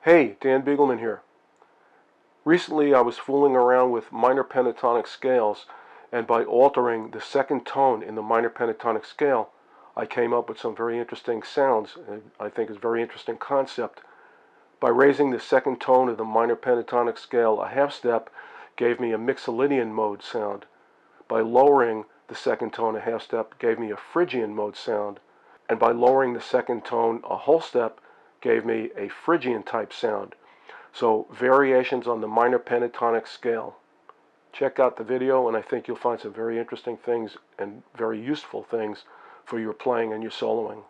Hey, Dan Beagleman here. Recently I was fooling around with minor pentatonic scales, and by altering the second tone in the minor pentatonic scale, I came up with some very interesting sounds, and I think it's a very interesting concept. By raising the second tone of the minor pentatonic scale a half step gave me a Mixolydian mode sound. By lowering the second tone a half step gave me a Phrygian mode sound. And by lowering the second tone a whole step gave me a Phrygian type sound. So variations on the minor pentatonic scale. Check out the video and I think you'll find some very interesting things and very useful things for your playing and your soloing.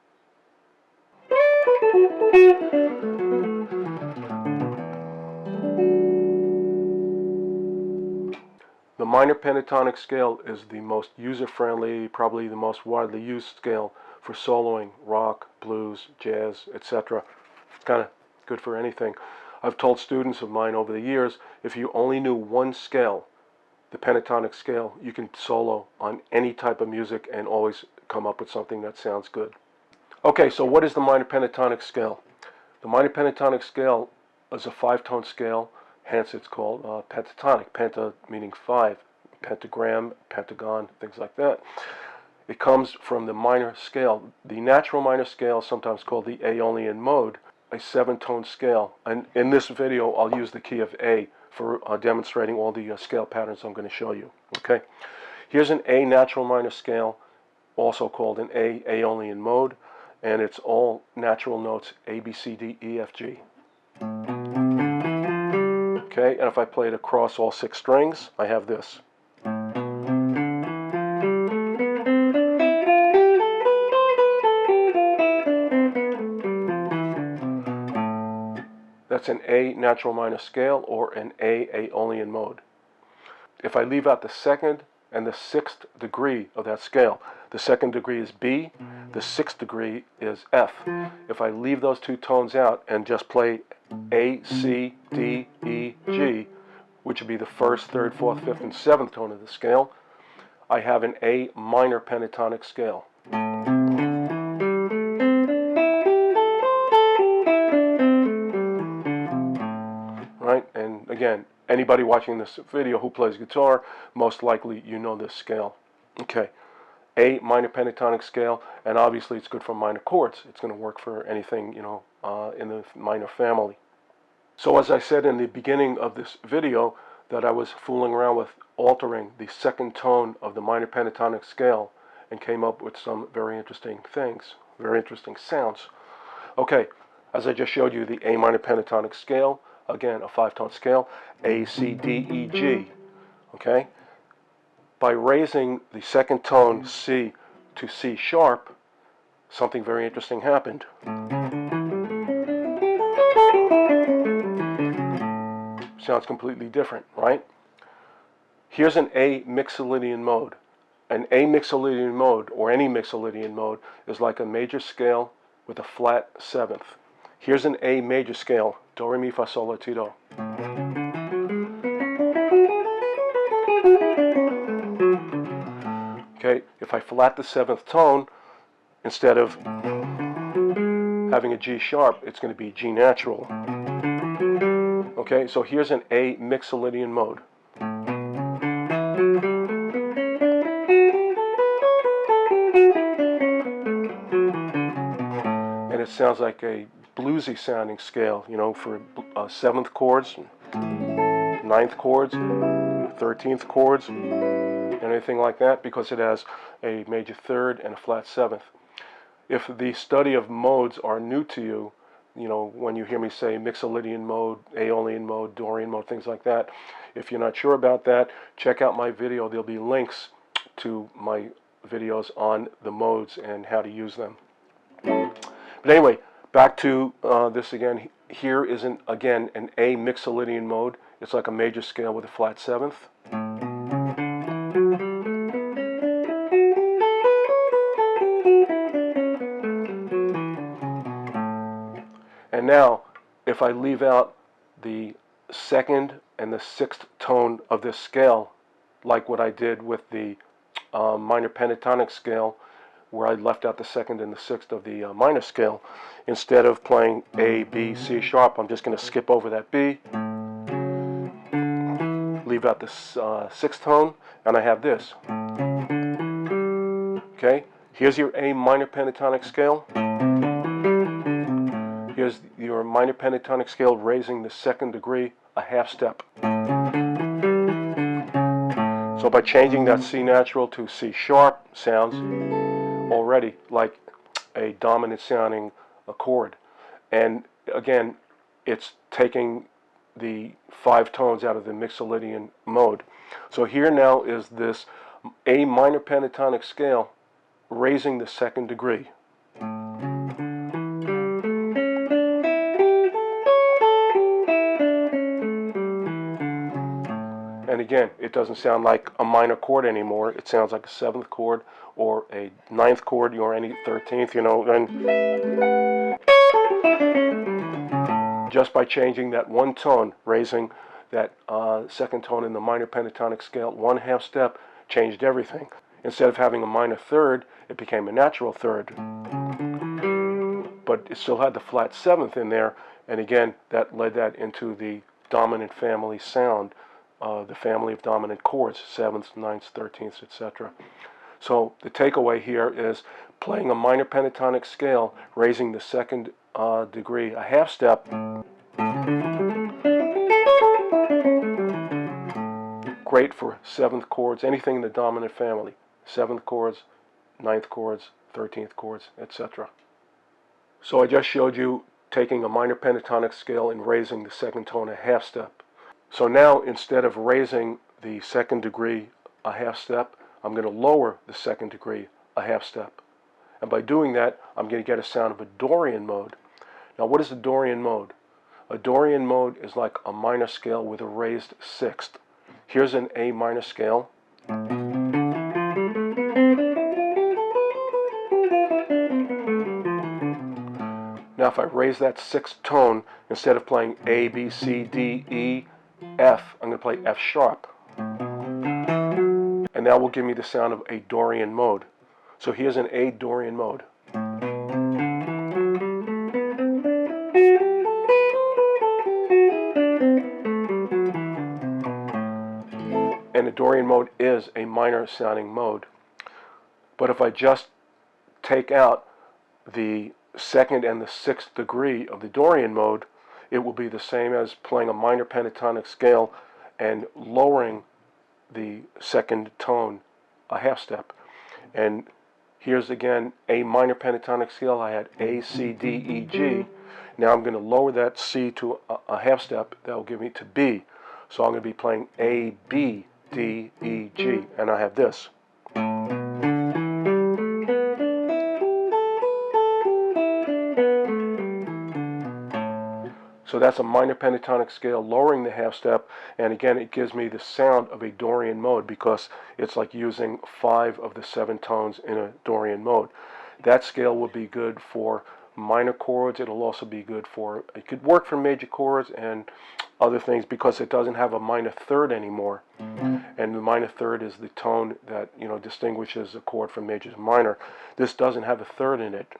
The minor pentatonic scale is the most user-friendly, probably the most widely used scale for soloing rock, blues, jazz, etc. Kind of good for anything. I've told students of mine over the years, if you only knew one scale, the pentatonic scale, you can solo on any type of music and always come up with something that sounds good. Okay, so what is the minor pentatonic scale? The minor pentatonic scale is a five-tone scale, hence it's called pentatonic. Penta meaning five, pentagram, pentagon, things like that. It comes from the minor scale. The natural minor scale, sometimes called the Aeolian mode, a seven-tone scale. And in this video, I'll use the key of A for demonstrating all the scale patterns I'm going to show you. Okay, here's an A natural minor scale, also called an A Aeolian mode, and it's all natural notes A, B, C, D, E, F, G. Okay, and if I play it across all six strings, I have this. That's an A natural minor scale or an A Aeolian mode. If I leave out the second and the sixth degree of that scale, the second degree is B, the sixth degree is F. If I leave those two tones out and just play A, C, D, E, G, which would be the first, third, fourth, fifth, and seventh tone of the scale, I have an A minor pentatonic scale. Right? And again, anybody watching this video who plays guitar, most likely you know this scale. Okay, A minor pentatonic scale, and obviously it's good for minor chords. It's going to work for anything, you know, in the minor family. So as I said in the beginning of this video, that I was fooling around with altering the second tone of the minor pentatonic scale and came up with some very interesting things, very interesting sounds. Okay, as I just showed you, the A minor pentatonic scale, again, a five-tone scale, A, C, D, E, G, okay? By raising the second tone, C, to C sharp, something very interesting happened. Sounds completely different, right? Here's an A Mixolydian mode. An A Mixolydian mode, or any Mixolydian mode, is like a major scale with a flat seventh. Here's an A major scale, Do, Re, Mi, Fa, Sol, La, Ti, Do. Okay, if I flat the seventh tone, instead of having a G sharp, it's going to be G natural. Okay, so here's an A Mixolydian mode. And it sounds like a bluesy sounding scale, you know, for seventh chords, ninth chords, 13th chords, anything like that, because it has a major third and a flat seventh. If the study of modes are new to you, you know, when you hear me say Mixolydian mode, Aeolian mode, Dorian mode, things like that, if you're not sure about that, check out my video. There'll be links to my videos on the modes and how to use them. But anyway, back to this again. Here is, again, an A Mixolydian mode. It's like a major scale with a flat seventh. And now, if I leave out the second and the sixth tone of this scale, like what I did with the minor pentatonic scale, where I left out the second and the sixth of the minor scale. Instead of playing A, B, C sharp, I'm just going to skip over that B, leave out the sixth tone, and I have this. Okay, here's your A minor pentatonic scale. Here's your minor pentatonic scale raising the second degree a half step. So by changing that C natural to C sharp sounds already like a dominant sounding chord. And again, it's taking the 5 tones out of the Mixolydian mode. So here now is this A minor pentatonic scale raising the second degree. And again, it doesn't sound like a minor chord anymore. It sounds like a 7th chord or a 9th chord or any 13th, you know. And just by changing that one tone, raising that second tone in the minor pentatonic scale, 1/2 step changed everything. Instead of having a minor third, it became a natural third. But it still had the flat 7th in there, and again, that led that into the dominant family sound. The family of dominant chords, 7ths, 9ths, 13ths, etc. So the takeaway here is playing a minor pentatonic scale, raising the second degree a half step. Great for 7th chords, anything in the dominant family. 7th chords, 9th chords, 13th chords, etc. So I just showed you taking a minor pentatonic scale and raising the second tone a half step. So now, instead of raising the second degree a half step, I'm going to lower the second degree a half step. And by doing that, I'm going to get a sound of a Dorian mode. Now, what is a Dorian mode? A Dorian mode is like a minor scale with a raised sixth. Here's an A minor scale. Now, if I raise that sixth tone, instead of playing A, B, C, D, E, F, I'm going to play F sharp. And that will give me the sound of a Dorian mode. So here's an A Dorian mode. And a Dorian mode is a minor sounding mode. But if I just take out the second and the sixth degree of the Dorian mode, it will be the same as playing a minor pentatonic scale and lowering the second tone a half step. And here's again a minor pentatonic scale. I had A, C, D, E, G. Now I'm going to lower that C to a half step. That will give me to B. So I'm going to be playing A, B, D, E, G. And I have this. So that's a minor pentatonic scale lowering the half step, and again it gives me the sound of a Dorian mode because it's like using 5 of the 7 tones in a Dorian mode. That scale will be good for minor chords. It'll also be good for, it could work for major chords and other things because it doesn't have a minor third anymore. And the minor third is the tone that, you know, distinguishes a chord from major to minor. This doesn't have a third in it.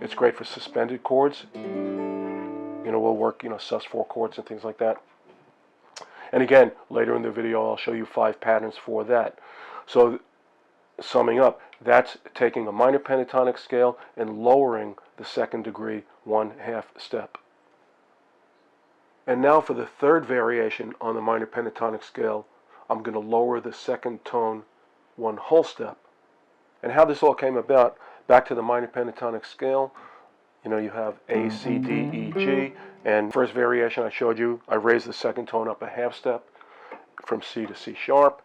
It's great for suspended chords. You know, we'll work, you know, sus4 chords and things like that. And again, later in the video, I'll show you 5 patterns for that. So, summing up, that's taking a minor pentatonic scale and lowering the second degree 1/2 step. And now for the third variation on the minor pentatonic scale, I'm going to lower the second tone 1 whole step. And how this all came about, back to the minor pentatonic scale, you know, you have A, C, D, E, G, and first variation I showed you, I raised the second tone up a half step from C to C sharp.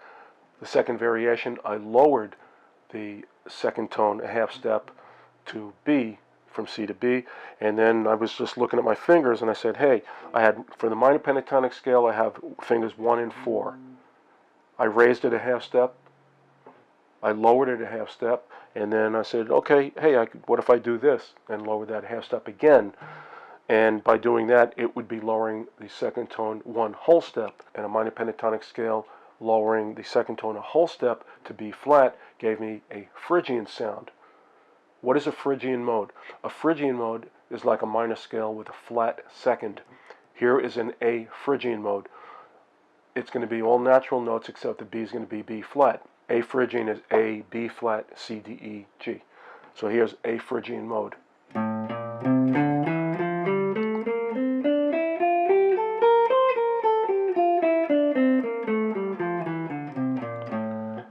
The second variation, I lowered the second tone a half step to B, from C to B, and then I was just looking at my fingers and I said, hey, I had, for the minor pentatonic scale, I have fingers 1 and 4. I raised it a half step, I lowered it a half step, and then I said, okay, hey, what if I do this and lower that half step again? And by doing that, it would be lowering the second tone 1 whole step. In a minor pentatonic scale, lowering the second tone a whole step to B flat gave me a Phrygian sound. What is a Phrygian mode? A Phrygian mode is like a minor scale with a flat second. Here is an A Phrygian mode. It's going to be all natural notes except the B is going to be B flat. A Phrygian is A, B flat, C, D, E, G. So here's A Phrygian mode.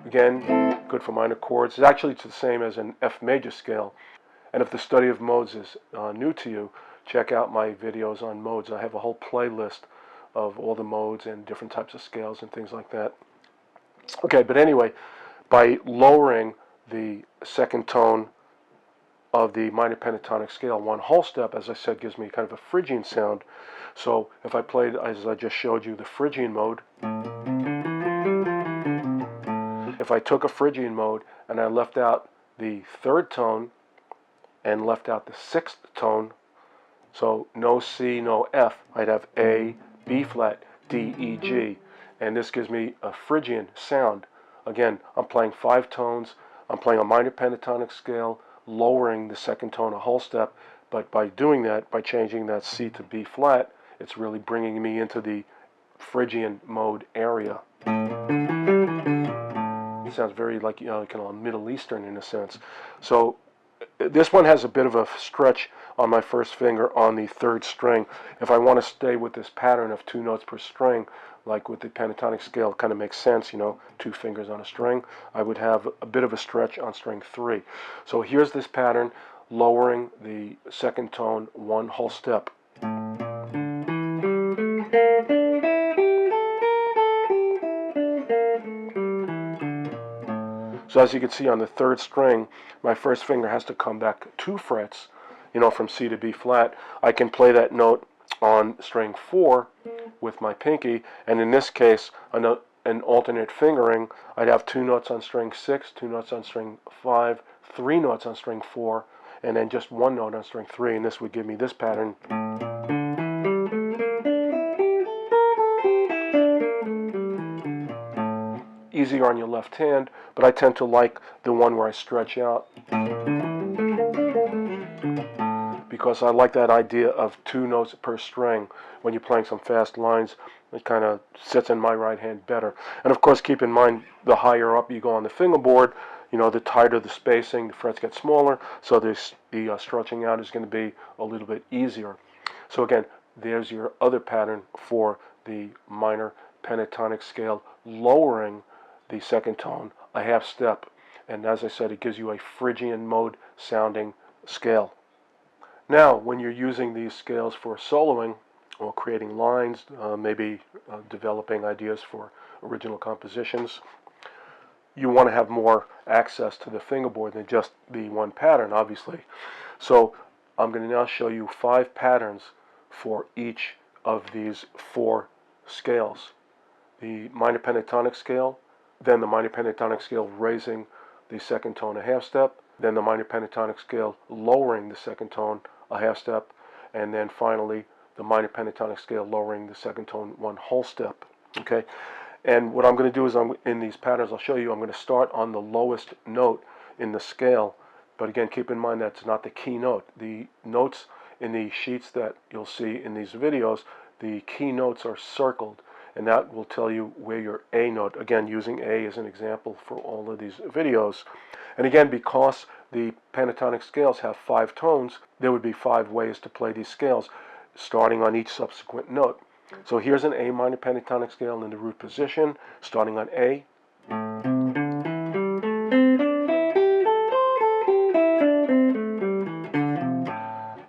Again, good for minor chords. It's the same as an F major scale. And if the study of modes is new to you, check out my videos on modes. I have a whole playlist of all the modes and different types of scales and things like that. Okay, but anyway, by lowering the second tone of the minor pentatonic scale one whole step, as I said, gives me kind of a Phrygian sound. So if I played, as I just showed you, the Phrygian mode, if I took a Phrygian mode and I left out the third tone and left out the sixth tone, so no C, no F, I'd have A, B flat, D, E, G, and this gives me a Phrygian sound. Again, I'm playing 5 tones, I'm playing a minor pentatonic scale, lowering the second tone a whole step, but by doing that, by changing that C to B flat, it's really bringing me into the Phrygian mode area. It sounds very like, kind of Middle Eastern in a sense. So this one has a bit of a stretch on my first finger on the third string. If I want to stay with this pattern of 2 notes per string, like with the pentatonic scale, it kind of makes sense, 2 fingers on a string, I would have a bit of a stretch on string 3. So here's this pattern, lowering the second tone 1 whole step. So as you can see on the third string, my first finger has to come back 2 frets, from C to B flat. I can play that note on string 4 with my pinky, and in this case, an alternate fingering, I'd have 2 notes on string 6, 2 notes on string 5, 3 notes on string 4, and then just 1 note on string 3, and this would give me this pattern. Easier on your left hand, but I tend to like the one where I stretch out because I like that idea of 2 notes per string. When you're playing some fast lines, it kind of sits in my right hand better. And of course, keep in mind, the higher up you go on the fingerboard, the tighter the spacing, the frets get smaller, so the stretching out is going to be a little bit easier. So again, there's your other pattern for the minor pentatonic scale, lowering the second tone a half step, and as I said, it gives you a Phrygian mode sounding scale. Now, when you're using these scales for soloing or creating lines, maybe developing ideas for original compositions, you want to have more access to the fingerboard than just the one pattern, obviously. So I'm going to now show you 5 patterns for each of these 4 scales. The minor pentatonic scale, then the minor pentatonic scale raising the second tone a half step, then the minor pentatonic scale lowering the second tone a half step, and then finally the minor pentatonic scale lowering the second tone 1 whole step. Okay, and what I'm going to do is in these patterns I'll show you, I'm going to start on the lowest note in the scale, but again keep in mind that's not the key note. The notes in the sheets that you'll see in these videos, the key notes are circled, and that will tell you where your A note, again using A as an example for all of these videos. And again, because the pentatonic scales have 5 tones, there would be 5 ways to play these scales, starting on each subsequent note. So here's an A minor pentatonic scale in the root position, starting on A.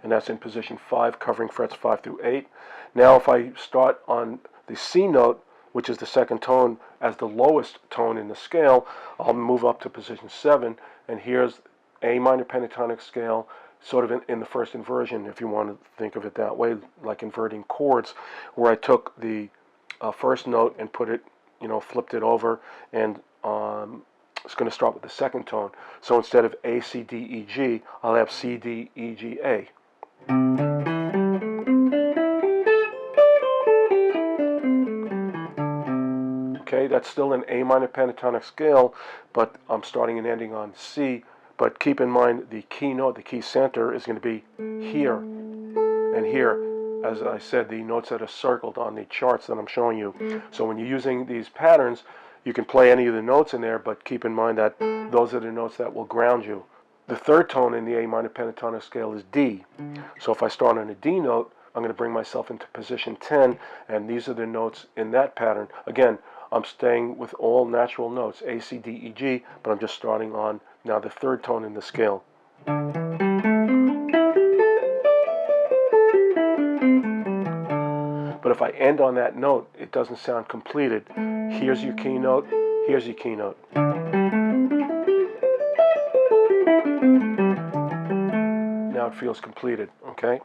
And that's in position 5, covering frets 5 through 8. Now if I start on the C note, which is the second tone, as the lowest tone in the scale, I'll move up to position 7, and here's A minor pentatonic scale, sort of in the first inversion, if you want to think of it that way, like inverting chords, where I took the first note and put it, flipped it over, and it's going to start with the second tone. So instead of A, C, D, E, G, I'll have C, D, E, G, A. Okay, Okay, that's still an A minor pentatonic scale, but I'm starting and ending on C. But keep in mind the key note, the key center, is going to be here and here. As I said, the notes that are circled on the charts that I'm showing you. So when you're using these patterns, you can play any of the notes in there, but keep in mind that those are the notes that will ground you. The third tone in the A minor pentatonic scale is D. So if I start on a D note, I'm going to bring myself into position 10, and these are the notes in that pattern. Again, I'm staying with all natural notes, A, C, D, E, G, but I'm just starting on now the third tone in the scale. But if I end on that note, it doesn't sound completed. Here's your key note, here's your key note. Now it feels completed, okay?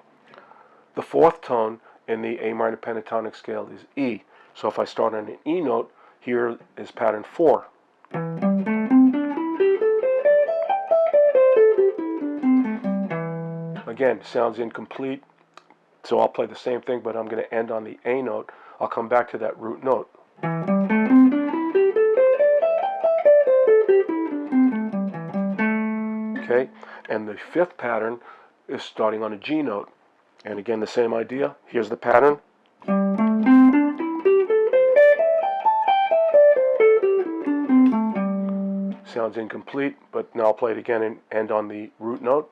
The fourth tone in the A minor pentatonic scale is E. So if I start on an E note, here is pattern 4. Again, sounds incomplete, so I'll play the same thing, but I'm going to end on the A note. I'll come back to that root note. Okay, and the fifth pattern is starting on a G note. And again, the same idea. Here's the pattern. Sounds incomplete, but now I'll play it again and end on the root note.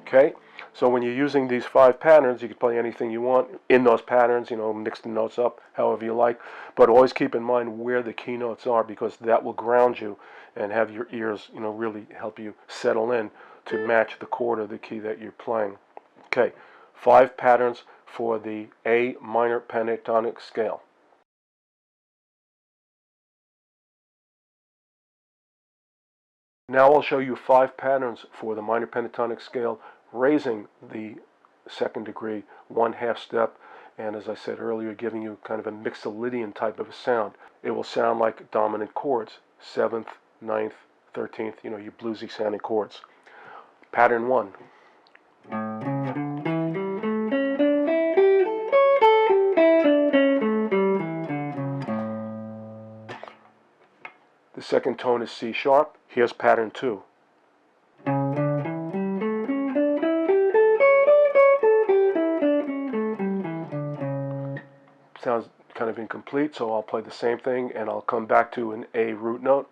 Okay, so when you're using these 5 patterns, you can play anything you want in those patterns, mix the notes up however you like, but always keep in mind where the key notes are, because that will ground you and have your ears, really help you settle in to match the chord or the key that you're playing. Okay, 5 patterns for the A minor pentatonic scale. Now I'll show you 5 patterns for the minor pentatonic scale, raising the second degree 1/2 step, and as I said earlier, giving you kind of a Mixolydian type of a sound. It will sound like dominant chords, 7th, 9th, 13th, your bluesy sounding chords. Pattern 1. The second tone is C sharp. Here's pattern 2. Sounds kind of incomplete, so I'll play the same thing and I'll come back to an A root note.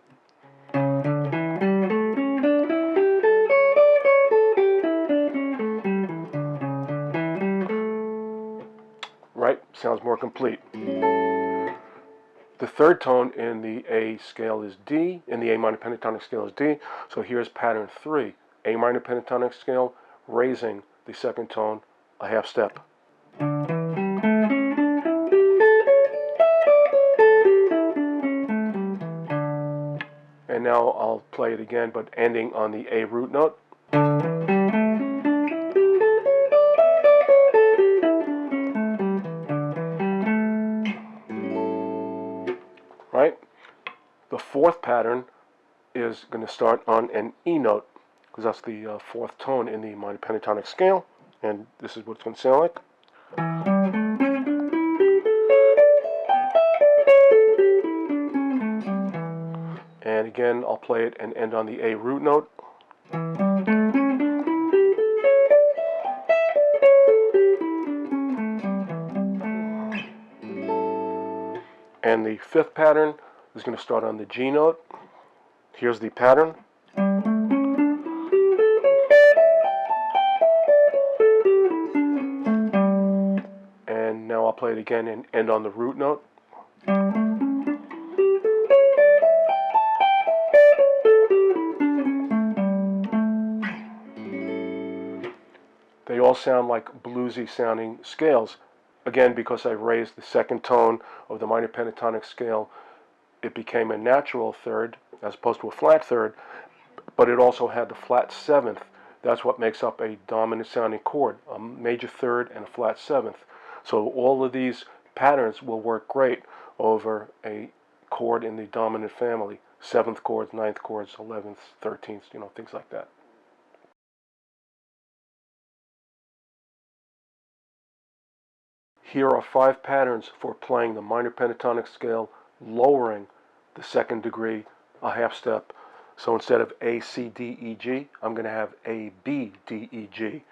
Right? Sounds more complete. The third tone in the A scale is D, in the A minor pentatonic scale is D, so here's pattern 3. A minor pentatonic scale, raising the second tone 1/2 step. And now I'll play it again, but ending on the A root note. Right? The fourth pattern is going to start on an E note, because that's the fourth tone in the minor pentatonic scale, and this is what it's going to sound like. And again, I'll play it and end on the A root note. And the fifth pattern is going to start on the G note. Here's the pattern. And now I'll play it again and end on the root note. They all sound like bluesy sounding scales. Again, because I raised the second tone of the minor pentatonic scale, it became a natural third as opposed to a flat third, but it also had the flat seventh. That's what makes up a dominant sounding chord, a major third and a flat seventh. So all of these patterns will work great over a chord in the dominant family. 7th chords, 9th chords, 11th, 13th, things like that. Here are 5 patterns for playing the minor pentatonic scale, lowering the second degree a half step. So instead of A, C, D, E, G, I'm going to have A, B, D, E, G.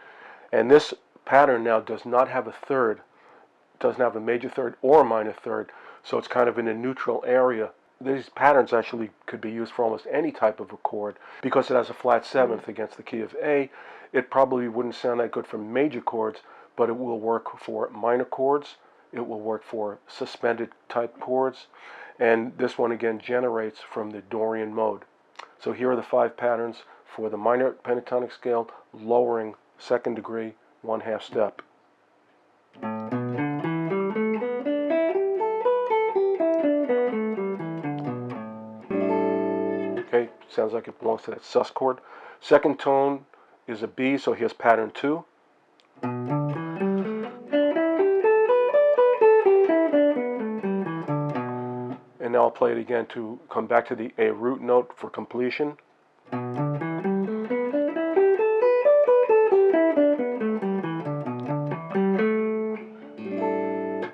And this pattern now does not have a third, doesn't have a major third or a minor third, so it's kind of in a neutral area. These patterns actually could be used for almost any type of a chord. Because it has a flat seventh against the key of A, it probably wouldn't sound that good for major chords, but it will work for minor chords, it will work for suspended type chords, and this one again generates from the Dorian mode. So here are the 5 patterns for the minor pentatonic scale, lowering second degree, 1/2 step. Okay, sounds like it belongs to that sus chord. Second tone is a B, so here's pattern 2. And now I'll play it again to come back to the A root note for completion.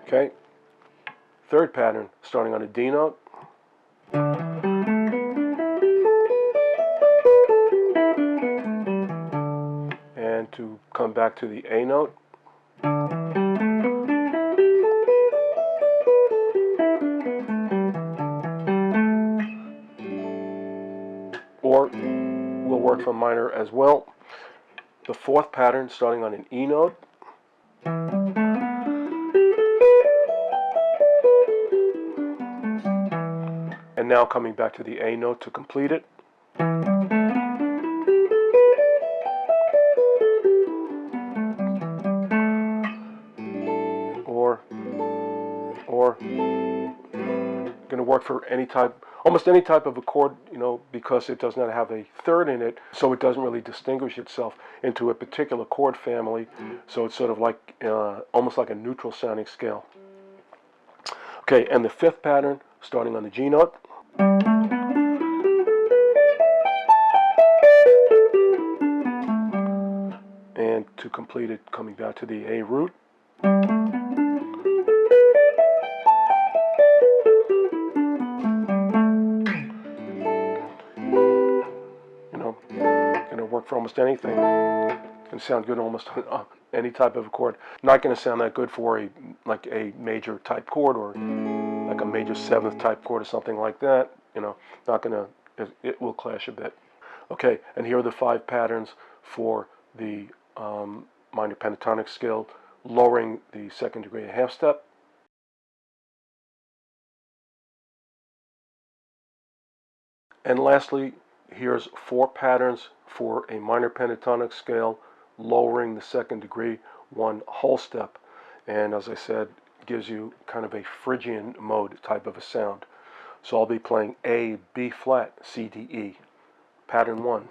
Okay, third pattern starting on a D note. And to come back to the A note. Or will work for minor as well. The fourth pattern starting on an E note. And now coming back to the A note to complete it. Or going to work for any type, almost any type of a chord, because it does not have a third in it, so it doesn't really distinguish itself into a particular chord family. So it's sort of like almost like a neutral sounding scale. Okay, and the fifth pattern starting on the G note. And to complete it, coming back to the A root. Going to work for almost anything. Can sound good almost on any type of a chord. Not going to sound that good for a major type chord or like a major seventh type chord or something like that. Not going to. It will clash a bit. Okay, and here are the 5 patterns for the minor pentatonic scale, lowering the second degree a half step. And lastly, here's 4 patterns for a minor pentatonic scale, lowering the second degree 1 whole step. And as I said, gives you kind of a Phrygian mode type of a sound. So I'll be playing A, B flat, C, D, E. Pattern 1.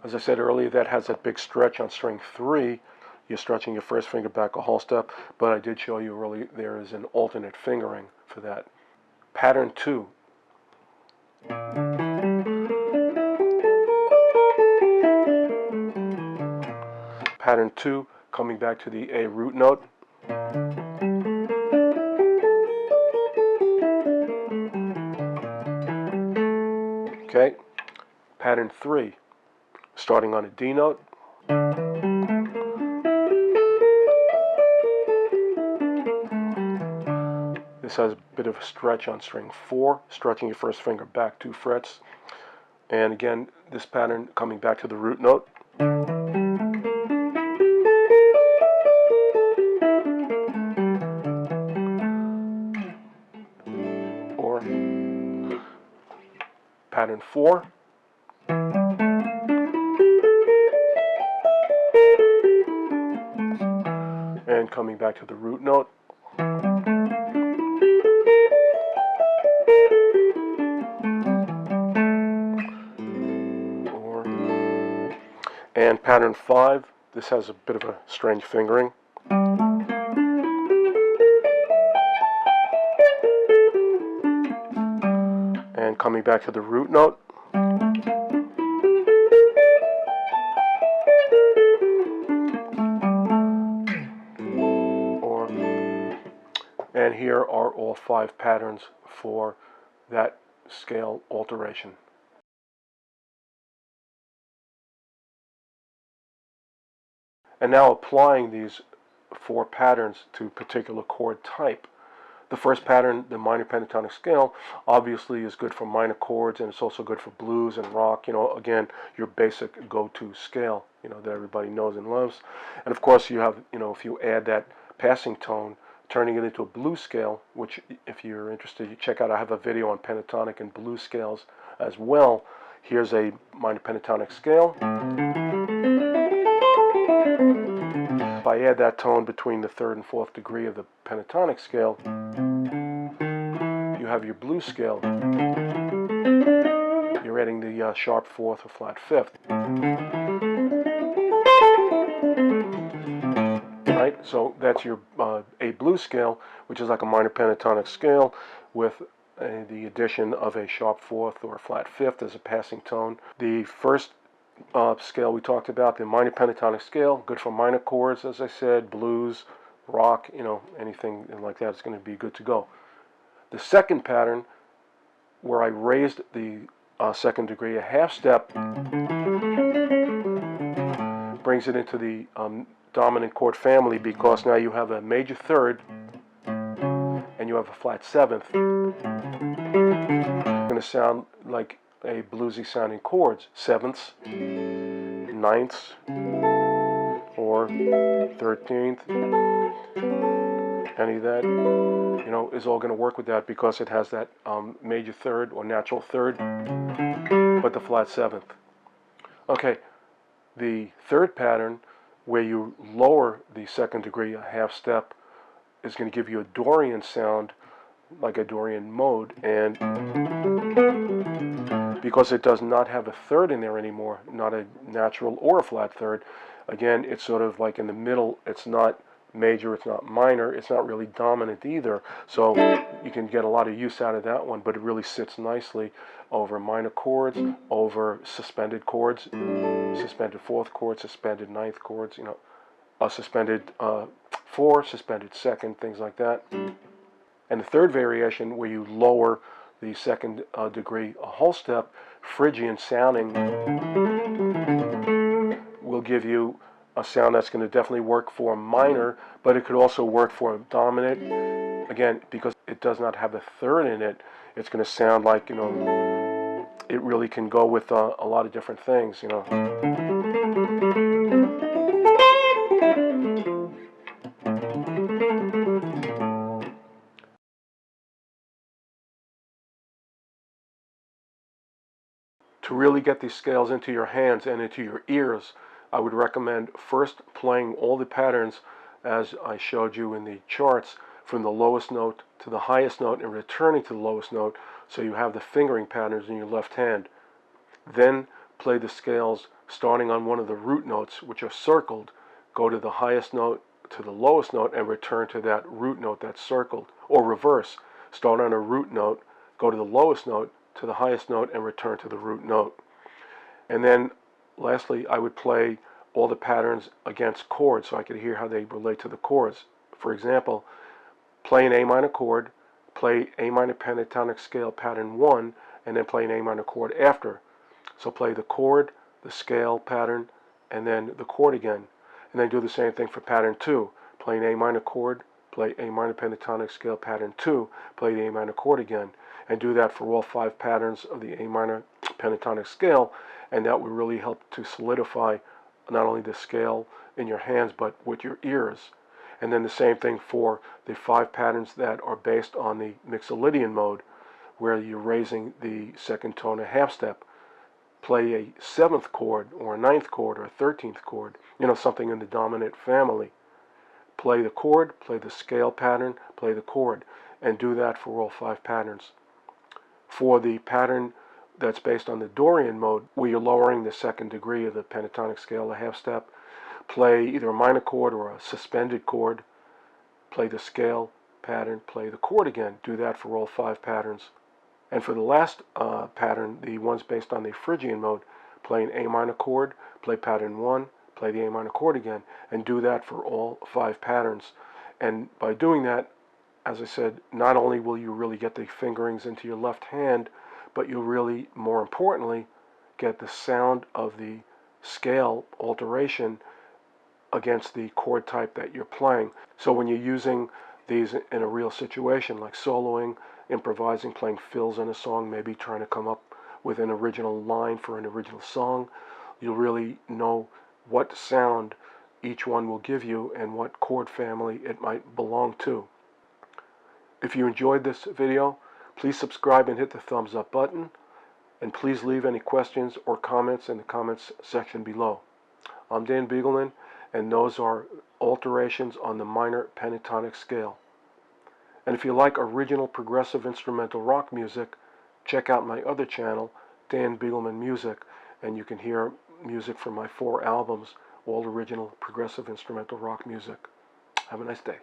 As I said earlier, that has that big stretch on string 3. You're stretching your first finger back a whole step, but I did show you earlier there is an alternate fingering for that. Pattern 2. Pattern 2, coming back to the A root note. Okay. Pattern 3, starting on a D note. This has a bit of a stretch on string 4, stretching your first finger back 2 frets. And again, this pattern coming back to the root note. Or pattern 4. And coming back to the root note. And pattern 5, this has a bit of a strange fingering. And coming back to the root note. And here are all 5 patterns for that scale alteration. And now applying these 4 patterns to a particular chord type. The first pattern, the minor pentatonic scale, obviously is good for minor chords, and it's also good for blues and rock. Again, your basic go-to scale, that everybody knows and loves. And of course, you have, if you add that passing tone, turning it into a blues scale, which if you're interested, you check out. I have a video on pentatonic and blues scales as well. Here's a minor pentatonic scale. If I add that tone between the 3rd and 4th degree of the pentatonic scale, you have your blues scale. You're adding the sharp 4th or flat 5th. Right? So that's your A blues scale, which is like a minor pentatonic scale with the addition of a sharp 4th or a flat 5th as a passing tone. The first scale we talked about, the minor pentatonic scale, good for minor chords, as I said, blues, rock, anything like that is going to be good to go. The second pattern, where I raised the 2nd degree a half step, brings it into the dominant chord family, because now you have a major 3rd and you have a flat 7th. It's going to sound like a bluesy sounding chords, 7ths, 9ths, or 13th. Any of that, is all going to work with that, because it has that major 3rd or natural 3rd, but the flat 7th. Okay, the third pattern, where you lower the 2nd degree a half step, is going to give you a Dorian sound, like a Dorian mode, and because it does not have a 3rd in there anymore, not a natural or a flat 3rd, again, it's sort of like in the middle. It's not major, it's not minor, it's not really dominant either, so you can get a lot of use out of that one, but it really sits nicely over minor chords, over suspended chords, suspended 4th chord, suspended 9th chords, suspended 4, suspended 2nd, things like that. And the third variation, where you lower the 2nd degree a whole step, Phrygian sounding, will give you a sound that's going to definitely work for minor, but it could also work for dominant. Again, because it does not have a 3rd in it, it's going to sound like, it really can go with a lot of different things, To really get these scales into your hands and into your ears, I would recommend first playing all the patterns as I showed you in the charts, from the lowest note to the highest note and returning to the lowest note, so you have the fingering patterns in your left hand. Then play the scales starting on one of the root notes, which are circled. Go to the highest note to the lowest note and return to that root note that's circled, or reverse. Start on a root note, go to the lowest note to the highest note and return to the root note. And then lastly, I would play all the patterns against chords so I could hear how they relate to the chords. For example, play an A minor chord, play A minor pentatonic scale pattern 1, and then play an A minor chord after. So play the chord, the scale pattern, and then the chord again. And then do the same thing for pattern 2. Play an A minor chord, play A minor pentatonic scale pattern 2, play the A minor chord again. And do that for all 5 patterns of the A minor pentatonic scale, and that will really help to solidify not only the scale in your hands, but with your ears. And then the same thing for the 5 patterns that are based on the Mixolydian mode, where you're raising the 2nd tone a half step. Play a 7th chord, or a 9th chord, or a 13th chord, something in the dominant family. Play the chord, play the scale pattern, play the chord, and do that for all 5 patterns. For the pattern that's based on the Dorian mode, where you're lowering the 2nd degree of the pentatonic scale a half step, play either a minor chord or a suspended chord, play the scale pattern, play the chord again. Do that for all 5 patterns. And for the last pattern, the ones based on the Phrygian mode, play an A minor chord, play pattern 1, play the A minor chord again, and do that for all 5 patterns. And by doing that, as I said, not only will you really get the fingerings into your left hand, but you'll really, more importantly, get the sound of the scale alteration against the chord type that you're playing. So when you're using these in a real situation, like soloing, improvising, playing fills in a song, maybe trying to come up with an original line for an original song, you'll really know what sound each one will give you and what chord family it might belong to. If you enjoyed this video, please subscribe and hit the thumbs up button, and please leave any questions or comments in the comments section below. I'm Dan Begelman, and those are alterations on the minor pentatonic scale. And if you like original progressive instrumental rock music, check out my other channel, Dan Begelman Music, and you can hear music from my 4 albums, all original progressive instrumental rock music. Have a nice day.